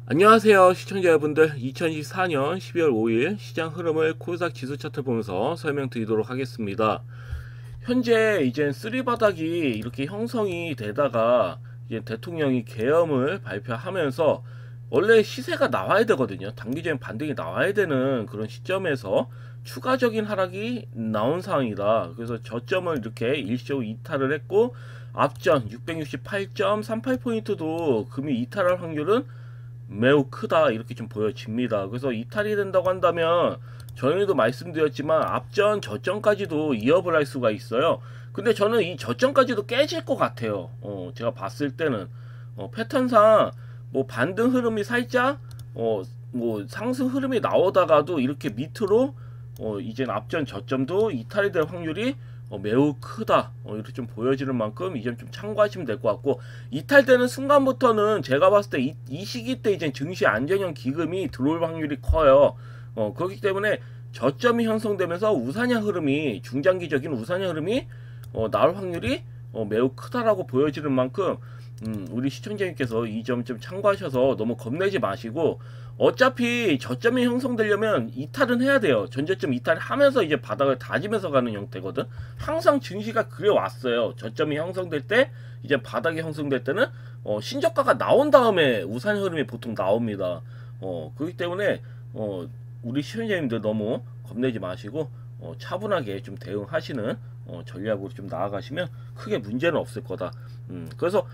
안녕하세요 시청자 여러분들, 2024년 12월 5일 시장 흐름을 코스닥 지수 차트 보면서 설명드리도록 하겠습니다. 현재 이제 쓰리바닥이 이렇게 형성이 되다가 이제 대통령이 계엄을 발표하면서 원래 시세가 나와야 되거든요. 단기적인 반등이 나와야 되는 그런 시점에서 추가적인 하락이 나온 상황이다. 그래서 저점을 이렇게 일시적으로 이탈을 했고, 앞전 668.38포인트도 금이 이탈할 확률은 매우 크다, 이렇게 좀 보여집니다. 그래서 이탈이 된다고 한다면 전에도 말씀드렸지만 앞전 저점까지도 이어을 할 수가 있어요. 근데 저는 이 저점까지도 깨질 것 같아요. 제가 봤을 때는 패턴상 뭐 반등 흐름이 살짝 뭐 상승 흐름이 나오다가도 이렇게 밑으로 이젠 앞전 저점도 이탈이 될 확률이 매우 크다, 이렇게 좀 보여지는 만큼 이 점 좀 참고하시면 될 것 같고, 이탈되는 순간부터는 제가 봤을 때 이 시기 때 이제 증시 안전형 기금이 들어올 확률이 커요. 그렇기 때문에 저점이 형성되면서 우상향 흐름이, 중장기적인 우상향 흐름이 나올 확률이 매우 크다라고 보여지는 만큼 우리 시청자님께서 이 점 좀 참고하셔서 너무 겁내지 마시고, 어차피 저점이 형성되려면 이탈은 해야 돼요. 전저점 이탈하면서 이제 바닥을 다지면서 가는 형태거든. 항상 증시가 그래 왔어요. 저점이 형성될 때, 이제 바닥이 형성될 때는 신저가가 나온 다음에 우상 흐름이 보통 나옵니다. 그렇기 때문에 우리 시청자님들 너무 겁내지 마시고 차분하게 좀 대응하시는 전략으로 좀 나아가시면 크게 문제는 없을 거다. 그래서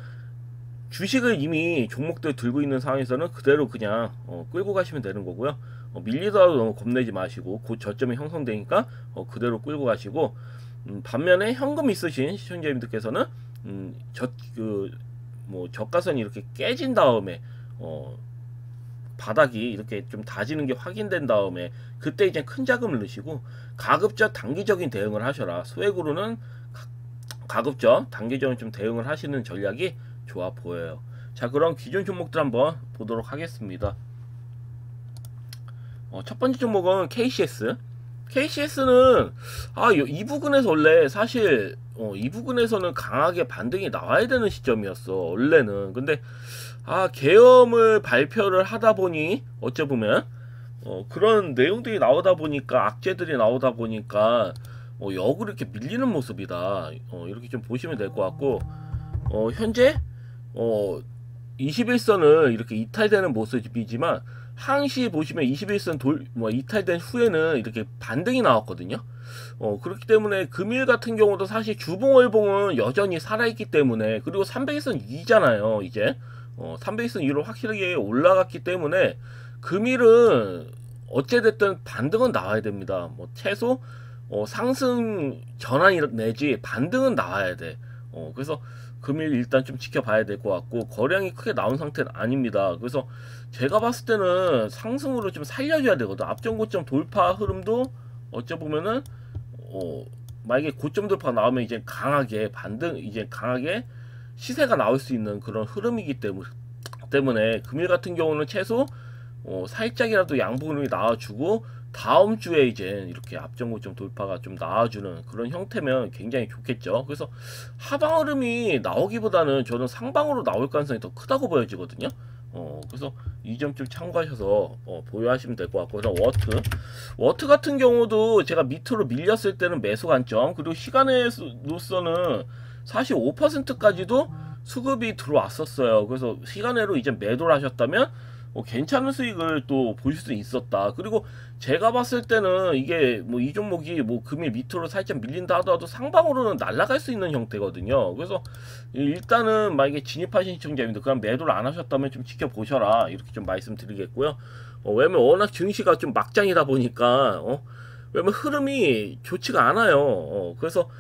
주식을 이미 종목들 들고 있는 상황에서는 그대로 그냥 끌고 가시면 되는 거고요. 밀리더라도 너무 겁내지 마시고, 곧 저점이 형성되니까 그대로 끌고 가시고, 반면에 현금 있으신 시청자님들께서는 저가선이 이렇게 깨진 다음에 바닥이 이렇게 좀 다지는 게 확인된 다음에 그때 이제 큰 자금을 넣으시고 가급적 단기적인 대응을 하셔라. 소액으로는 가급적 단기적으로 좀 대응을 하시는 전략이 좋아 보여요. 자, 그럼 기존 종목들 한번 보도록 하겠습니다. 첫 번째 종목은 KCS. KCS는 이 부근에서 원래 사실 이 부근에서는 강하게 반등이 나와야 되는 시점이었어 원래는. 근데 계엄을 발표를 하다 보니 어째 보면 그런 내용들이 나오다 보니까, 악재들이 나오다 보니까 역으로 이렇게 밀리는 모습이다, 이렇게 좀 보시면 될 것 같고, 현재 21선을 이렇게 이탈되는 모습이지만 항시 보시면 21선 이탈된 후에는 이렇게 반등이 나왔거든요. 그렇기 때문에 금일 같은 경우도 사실 주봉월봉은 여전히 살아있기 때문에, 그리고 300일선 위잖아요. 이제 300일선 위로 확실하게 올라갔기 때문에 금일은 어찌됐든 반등은 나와야 됩니다. 뭐 최소 상승 전환이 내지 반등은 나와야 돼. 그래서 금일 일단 좀 지켜봐야 될 것 같고, 거량이 크게 나온 상태는 아닙니다. 그래서 제가 봤을 때는 상승으로 좀 살려줘야 되거든. 앞전 고점 돌파 흐름도 어째 보면은 만약에 고점 돌파가 나오면 이제 강하게 반등, 이제 강하게 시세가 나올 수 있는 그런 흐름이기 때문에 금일 같은 경우는 최소 살짝이라도 양봉 흐름이 나와주고, 다음 주에 이제 이렇게 앞전 고점 돌파가 좀 나와주는 그런 형태면 굉장히 좋겠죠. 그래서 하방 흐름이 나오기보다는 저는 상방으로 나올 가능성이 더 크다고 보여지거든요. 그래서 이 점 좀 참고하셔서 보유하시면 될 것 같고, 그다음 워트 같은 경우도 제가 밑으로 밀렸을 때는 매수 관점, 그리고 시간으로서는 사실 5%까지도 수급이 들어왔었어요. 그래서 시간으로 이제 매도를 하셨다면 괜찮은 수익을 또 보실 수 있었다. 그리고 제가 봤을 때는 이게 이 종목이 금일 밑으로 살짝 밀린다 하더라도 상방으로는 날아갈 수 있는 형태거든요. 그래서 일단은 만약에 진입하신 시청자님들 그냥 매도를 안 하셨다면 좀 지켜보셔라, 이렇게 좀 말씀드리겠고요. 왜냐면 워낙 증시가 좀 막장이다 보니까 왜냐면 흐름이 좋지가 않아요. 그래서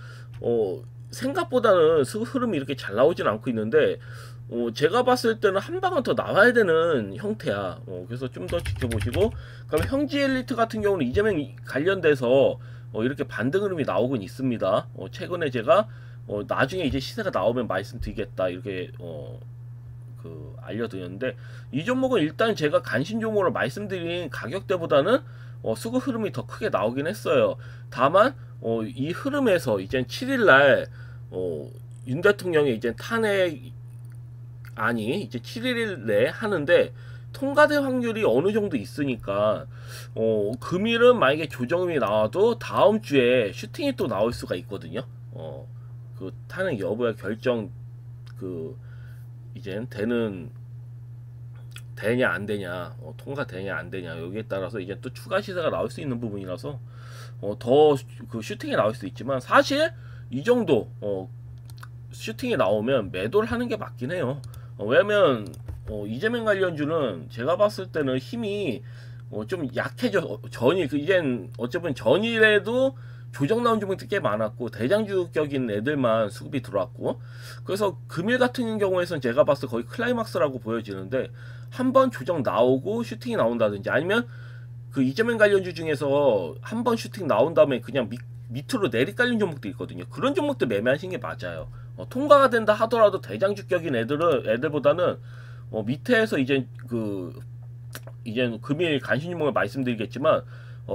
생각보다는 흐름이 이렇게 잘 나오진 않고 있는데, 제가 봤을 때는 한 방은 더 나와야 되는 형태야. 그래서 좀 더 지켜보시고, 그럼 형지 엘리트 같은 경우는 이재명 관련돼서 이렇게 반등 흐름이 나오곤 있습니다. 최근에 제가 나중에 이제 시세가 나오면 말씀드리겠다, 이렇게 알려드렸는데, 이 종목은 일단 제가 간신 종목으로 말씀드린 가격대보다는 수급 흐름이 더 크게 나오긴 했어요. 다만 이 흐름에서 이제 7일날 윤 대통령이 이제 탄핵 안이 이제 7일 내에 하는데 통과될 확률이 어느 정도 있으니까 금일은 만약에 조정이 나와도 다음 주에 슈팅이 또 나올 수가 있거든요. 그 탄핵 여부의 결정 그 이젠 되냐 안 되냐, 통과되냐 안 되냐, 여기에 따라서 이제 또 추가 시세가 나올 수 있는 부분이라서 더 그 슈팅이 나올 수 있지만, 사실 이 정도 슈팅이 나오면 매도를 하는 게 맞긴 해요. 왜냐면 이재명 관련주는 제가 봤을 때는 힘이 좀 약해져. 전일 이젠 어쩌면 전일에도 조정 나온 종목들이 꽤 많았고 대장주격인 애들만 수급이 들어왔고, 그래서 금일 같은 경우에선 제가 봤을 때 거의 클라이막스라고 보여지는데, 한번 조정 나오고 슈팅이 나온다든지, 아니면 그 이재명 관련주 중에서 한번 슈팅 나온 다음에 그냥 밑으로 내리 깔린 종목도 있거든요. 그런 종목들 매매하시는 게 맞아요. 통과가 된다 하더라도 대장주격인 애들보다는 밑에서 이제 금일 간신 종목을 말씀드리겠지만,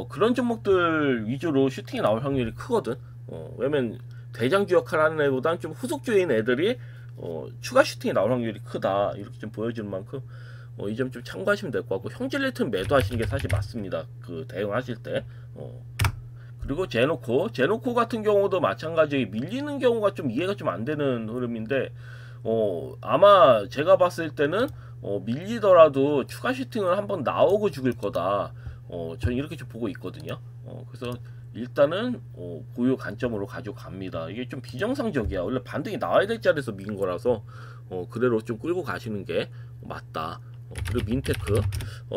그런 종목들 위주로 슈팅이 나올 확률이 크거든. 왜냐면 대장주 역할 하는 애보다는 좀 후속주인 애들이 추가 슈팅이 나올 확률이 크다, 이렇게 좀 보여주는 만큼 이 점 좀 참고하시면 될 것 같고, 형질 리턴 매도하시는 게 사실 맞습니다. 그 대응하실 때. 그리고 제노코 같은 경우도 마찬가지, 밀리는 경우가 좀 이해가 좀 안 되는 흐름인데, 아마 제가 봤을 때는 밀리더라도 추가 슈팅을 한번 나오고 죽을 거다. 저는 이렇게 좀 보고 있거든요. 그래서 일단은 고유 관점으로 가져갑니다. 이게 좀 비정상적이야. 원래 반등이 나와야 될 자리에서 민 거라서 그대로 좀 끌고 가시는 게 맞다. 그리고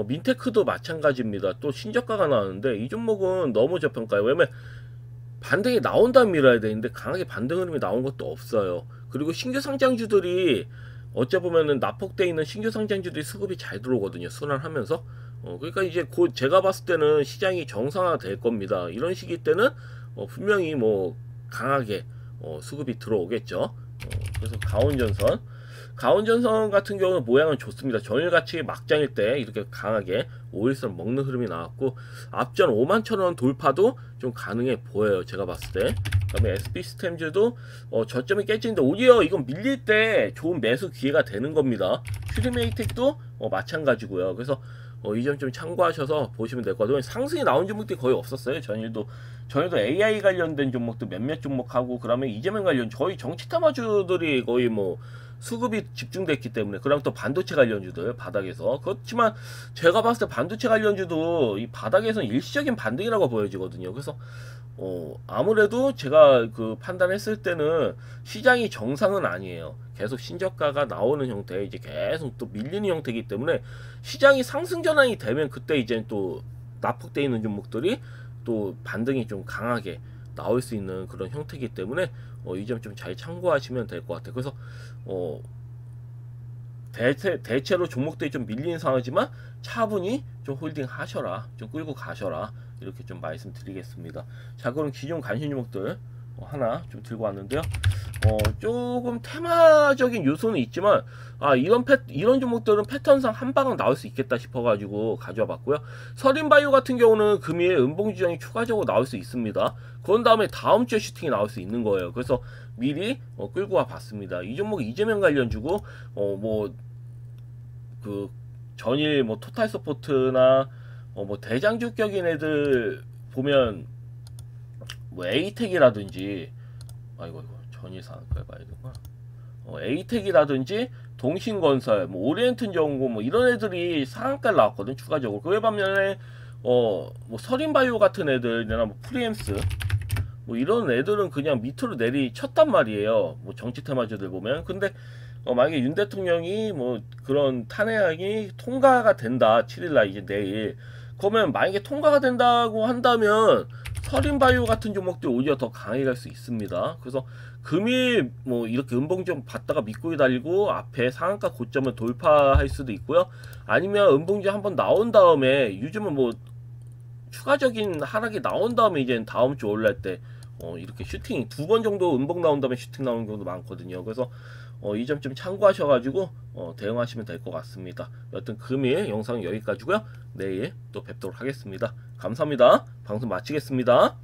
민테크도 마찬가지입니다. 또 신저가가 나왔는데 이 종목은 너무 저평가예요. 왜냐면 반등이 나온다면 밀어야 되는데 강하게 반등 흐름이 나온 것도 없어요. 그리고 신규 상장주들이 어째보면은 납폭돼 있는 신규 상장주들이 수급이 잘 들어오거든요. 순환하면서. 그러니까 이제 곧 제가 봤을 때는 시장이 정상화 될 겁니다. 이런 시기 때는 분명히 뭐 강하게 수급이 들어오겠죠. 그래서 가온전선 같은 경우는 모양은 좋습니다. 전일같이 막장일 때 이렇게 강하게 5일선 먹는 흐름이 나왔고, 앞전 51,000원 돌파도 좀 가능해 보여요, 제가 봤을 때. 그 다음에 SP시스템즈도 저점이 깨지는데 오히려 이건 밀릴 때 좋은 매수 기회가 되는 겁니다. 슈리메이텍도 마찬가지고요. 그래서 이 점 좀 참고하셔서 보시면 될 것 같아요. 상승이 나온 종목들이 거의 없었어요. 전일도 AI 관련된 종목도 몇몇 종목하고, 그다음에 이재명 관련 거의 정치 테마주들이 거의 뭐 수급이 집중됐기 때문에, 그다음 또 반도체 관련주들 바닥에서. 그렇지만 제가 봤을 때 반도체 관련주도 이 바닥에서는 일시적인 반등이라고 보여지거든요. 그래서 아무래도 제가 그 판단했을 때는 시장이 정상은 아니에요. 계속 신저가가 나오는 형태, 이제 계속 또 밀리는 형태이기 때문에, 시장이 상승 전환이 되면 그때 이제 또 납폭되어 있는 종목들이 또 반등이 좀 강하게 나올 수 있는 그런 형태이기 때문에 이 점 좀 잘 참고하시면 될 것 같아요. 그래서 대체로 종목들이 좀 밀리는 상황이지만 차분히 좀 홀딩 하셔라, 좀 끌고 가셔라, 이렇게 좀 말씀드리겠습니다. 자, 그럼 기존 관심 종목들 하나 좀 들고 왔는데요. 조금 테마적인 요소는 있지만, 이런 종목들은 패턴상 한 방은 나올 수 있겠다 싶어가지고 가져와 봤고요. 서린바이오 같은 경우는 금일 음봉주정이 추가적으로 나올 수 있습니다. 그런 다음에 다음 주에 슈팅이 나올 수 있는 거예요. 그래서 미리 끌고 와 봤습니다. 이 종목 이재명 관련주고, 그 전일 뭐 토탈 서포트나 뭐 대장주격인 애들 보면 뭐 에이텍이라든지, 이거 전일 상한가 봐야 되구나. 에이텍이라든지 동신건설, 뭐 오리엔트전고, 뭐 이런 애들이 상한가 나왔거든, 추가적으로. 그에 반면에 뭐 서린바이오 같은 애들이나 뭐 프리엠스, 뭐 이런 애들은 그냥 밑으로 내리쳤단 말이에요. 뭐 정치 테마주들 보면. 근데 만약에 윤 대통령이 뭐 그런 탄핵이 통과가 된다, 7일날 이제 내일, 그러면 만약에 통과가 된다고 한다면 서린바이오 같은 종목들 오히려 더 강하게 갈 수 있습니다. 그래서 금일 뭐 이렇게 음봉 좀 받다가 밑꼬리 달리고 앞에 상한가 고점을 돌파할 수도 있고요. 아니면 음봉주 한번 나온 다음에, 요즘은 뭐 추가적인 하락이 나온 다음에 이제 다음 주 올라갈 때 이렇게 슈팅 2번 정도 음봉 나온 다음에 슈팅 나오는 경우도 많거든요. 그래서 이 점 좀 참고하셔가지고 대응하시면 될 것 같습니다. 여튼 금일 영상은 여기까지고요. 내일 또 뵙도록 하겠습니다. 감사합니다. 방송 마치겠습니다.